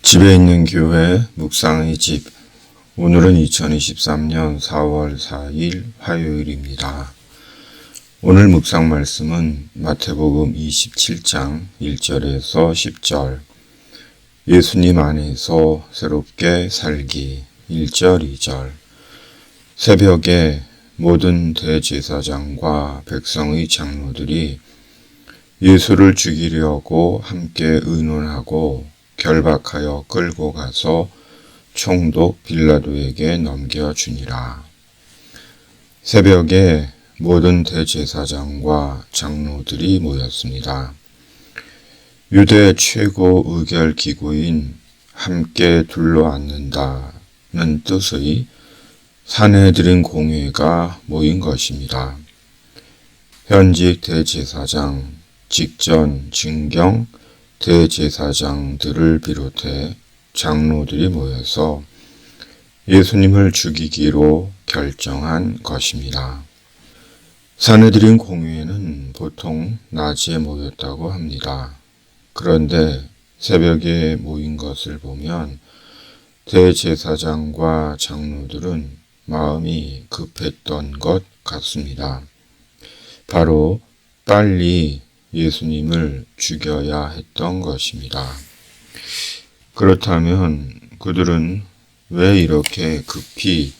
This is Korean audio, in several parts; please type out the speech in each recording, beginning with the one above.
집에 있는 교회 묵상의 집. 오늘은 2023년 4월 4일 화요일입니다. 오늘 묵상 말씀은 마태복음 27장 1절에서 10절. 예수님 안에서 새롭게 살기 1절 2절. 새벽에 모든 대제사장과 백성의 장로들이 예수를 죽이려고 함께 의논하고 결박하여 끌고 가서 총독 빌라도에게 넘겨주니라. 새벽에 모든 대제사장과 장로들이 모였습니다. 유대 최고 의결 기구인 함께 둘러앉는다는 뜻의 산헤드린 공회가 모인 것입니다. 현직 대제사장, 직전 진경 대제사장들을 비롯해 장로들이 모여서 예수님을 죽이기로 결정한 것입니다. 산헤드린 공회는 보통 낮에 모였다고 합니다. 그런데 새벽에 모인 것을 보면 대제사장과 장로들은 마음이 급했던 것 같습니다. 바로 빨리 예수님을 죽여야 했던 것입니다. 그렇다면 그들은 왜 이렇게 급히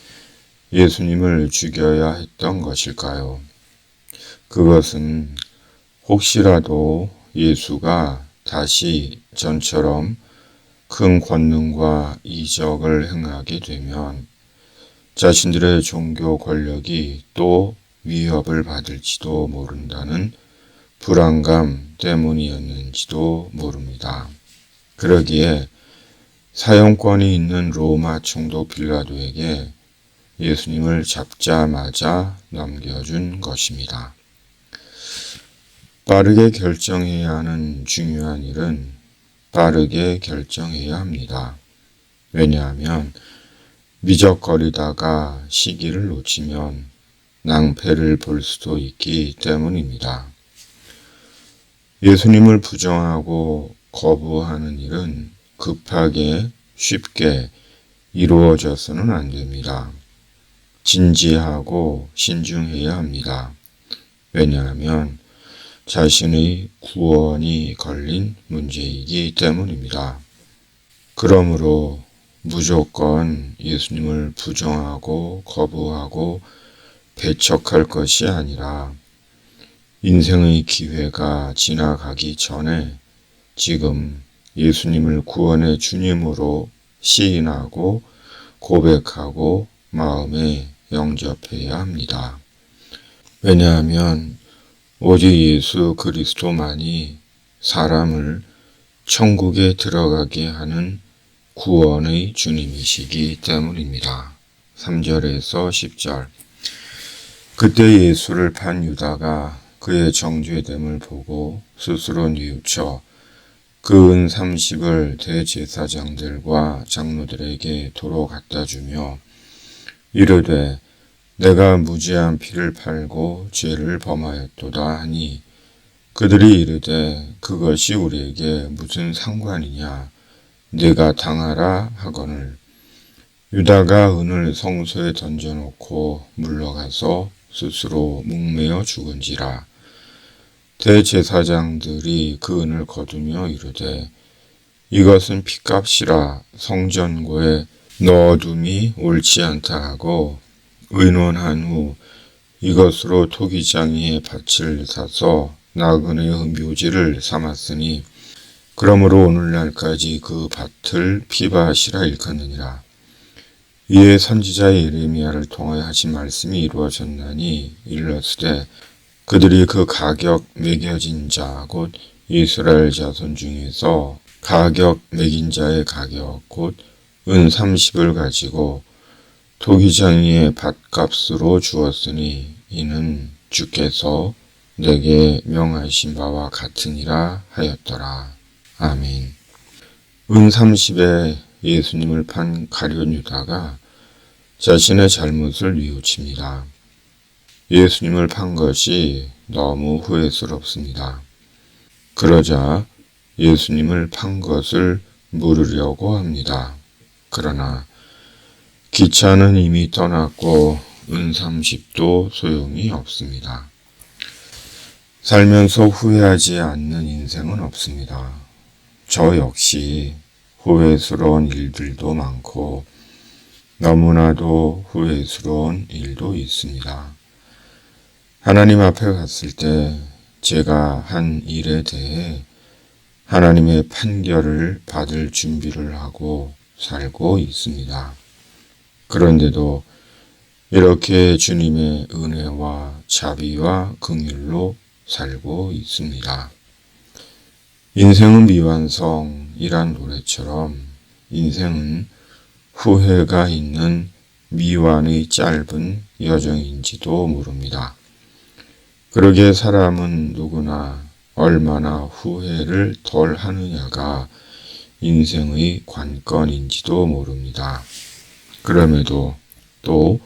예수님을 죽여야 했던 것일까요? 그것은 혹시라도 예수가 다시 전처럼 큰 권능과 이적을 행하게 되면 자신들의 종교 권력이 또 위협을 받을지도 모른다는 불안감 때문이었는지도 모릅니다. 그러기에 사형권이 있는 로마 총독 빌라도에게 예수님을 잡자마자 넘겨준 것입니다. 빠르게 결정해야 하는 중요한 일은 빠르게 결정해야 합니다. 왜냐하면 미적거리다가 시기를 놓치면 낭패를 볼 수도 있기 때문입니다. 예수님을 부정하고 거부하는 일은 급하게 쉽게 이루어져서는 안 됩니다. 진지하고 신중해야 합니다. 왜냐하면 자신의 구원이 걸린 문제이기 때문입니다. 그러므로 무조건 예수님을 부정하고 거부하고 배척할 것이 아니라 인생의 기회가 지나가기 전에 지금 예수님을 구원의 주님으로 시인하고 고백하고 마음에 영접해야 합니다. 왜냐하면 오직 예수 그리스도만이 사람을 천국에 들어가게 하는 구원의 주님이시기 때문입니다. 3절에서 10절. 그때 예수를 판 유다가 그의 정죄됨을 보고 스스로 뉘우쳐 그 은 30을 대제사장들과 장로들에게 도로 갖다 주며 이르되 내가 무죄한 피를 팔고 죄를 범하였도다 하니 그들이 이르되 그것이 우리에게 무슨 상관이냐 네가 당하라 하거늘 유다가 은을 성소에 던져놓고 물러가서 스스로 목매어 죽은지라. 대제사장들이 그 은을 거두며 이르되 이것은 핏값이라 성전고에 넣어둠이 옳지 않다 하고 의논한 후 이것으로 토기장이의 밭을 사서 나그네의 묘지를 삼았으니 그러므로 오늘날까지 그 밭을 피밭이라 일컫느니라. 이에 선지자 예레미야를 통하여 하신 말씀이 이루어졌나니 일렀으되 그들이 그 가격 매겨진 자 곧 이스라엘 자손 중에서 가격 매긴 자의 가격 곧 은 30을 가지고 토기장이의 밭값으로 주었으니 이는 주께서 내게 명하신 바와 같으니라 하였더라. 아멘. 은 30에 예수님을 판 가룟 유다가 자신의 잘못을 뉘우칩니다. 예수님을 판 것이 너무 후회스럽습니다. 그러자 예수님을 판 것을 물으려고 합니다. 그러나 기차는 이미 떠났고 은삼십도 소용이 없습니다. 살면서 후회하지 않는 인생은 없습니다. 저 역시 후회스러운 일들도 많고 너무나도 후회스러운 일도 있습니다. 하나님 앞에 갔을 때 제가 한 일에 대해 하나님의 판결을 받을 준비를 하고 살고 있습니다. 그런데도 이렇게 주님의 은혜와 자비와 긍휼로 살고 있습니다. 인생은 미완성이란 노래처럼 인생은 후회가 있는 미완의 짧은 여정인지도 모릅니다. 그러기에 사람은 누구나 얼마나 후회를 덜 하느냐가 인생의 관건인지도 모릅니다. 그럼에도 또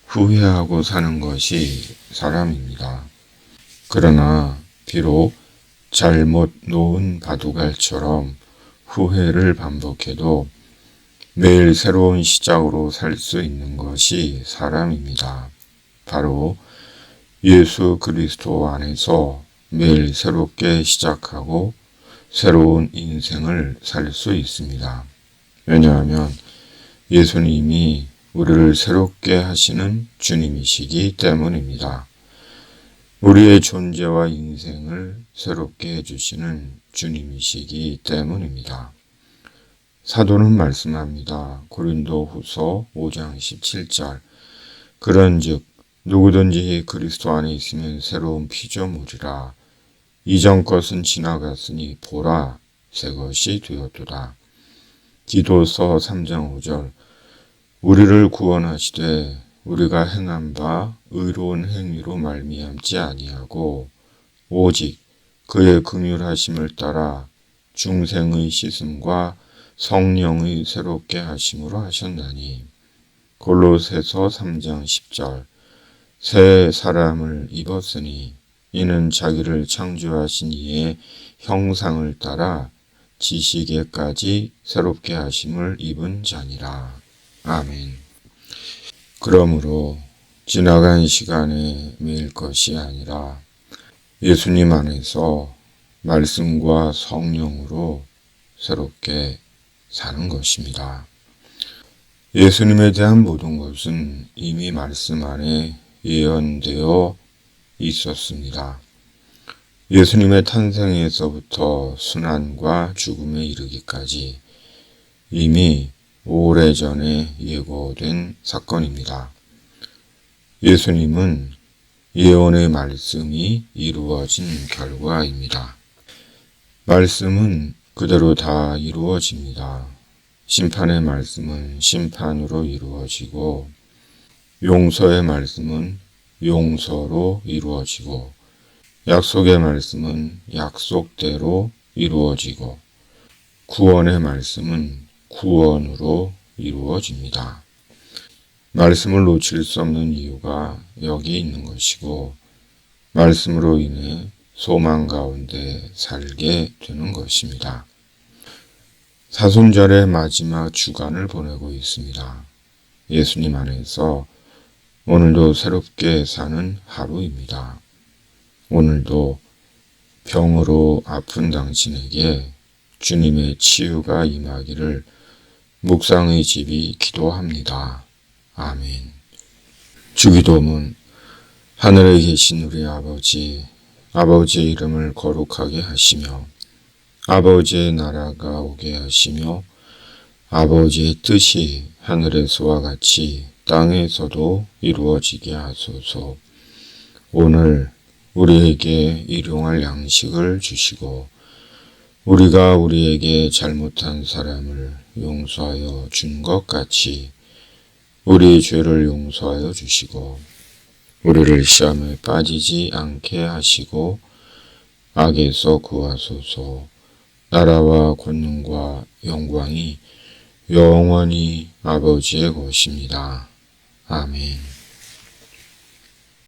후회하고 사는 것이 사람입니다. 그러나 비록 잘못 놓은 바둑알처럼 후회를 반복해도 매일 새로운 시작으로 살 수 있는 것이 사람입니다. 바로 예수 그리스도 안에서 매일 새롭게 시작하고 새로운 인생을 살 수 있습니다. 왜냐하면 예수님이 우리를 새롭게 하시는 주님이시기 때문입니다. 우리의 존재와 인생을 새롭게 해주시는 주님이시기 때문입니다. 사도는 말씀합니다. 고린도후서 5장 17절 그런즉 누구든지 그리스도 안에 있으면 새로운 피조물이라 이전 것은 지나갔으니 보라 새 것이 되었도다. 디도서 3장 5절 우리를 구원하시되 우리가 행한 바 의로운 행위로 말미암지 아니하고 오직 그의 긍휼하심을 따라 중생의 씻음과 성령의 새롭게 하심으로 하셨나니. 골로새서 3장 10절 새 사람을 입었으니 이는 자기를 창조하신 이의 형상을 따라 지식에까지 새롭게 하심을 입은 자니라. 아멘. 그러므로 지나간 시간에 매일 것이 아니라 예수님 안에서 말씀과 성령으로 새롭게 사는 것입니다. 예수님에 대한 모든 것은 이미 말씀 안에 예언되어 있었습니다. 예수님의 탄생에서부터 순환과 죽음에 이르기까지 이미 오래전에 예고된 사건입니다. 예수님은 예언의 말씀이 이루어진 결과입니다. 말씀은 그대로 다 이루어집니다. 심판의 말씀은 심판으로 이루어지고 용서의 말씀은 용서로 이루어지고 약속의 말씀은 약속대로 이루어지고 구원의 말씀은 구원으로 이루어집니다. 말씀을 놓칠 수 없는 이유가 여기 있는 것이고 말씀으로 인해 소망 가운데 살게 되는 것입니다. 사순절의 마지막 주간을 보내고 있습니다. 예수님 안에서 오늘도 새롭게 사는 하루입니다. 오늘도 병으로 아픈 당신에게 주님의 치유가 임하기를 묵상의 집이 기도합니다. 아멘. 주기도문. 하늘에 계신 우리 아버지, 아버지의 이름을 거룩하게 하시며 아버지의 나라가 오게 하시며 아버지의 뜻이 하늘에서와 같이 땅에서도 이루어지게 하소서. 오늘 우리에게 일용할 양식을 주시고 우리가 우리에게 잘못한 사람을 용서하여 준 것 같이 우리의 죄를 용서하여 주시고 우리를 시험에 빠지지 않게 하시고 악에서 구하소서. 나라와 권능과 영광이 영원히 아버지의 것입니다. 아멘.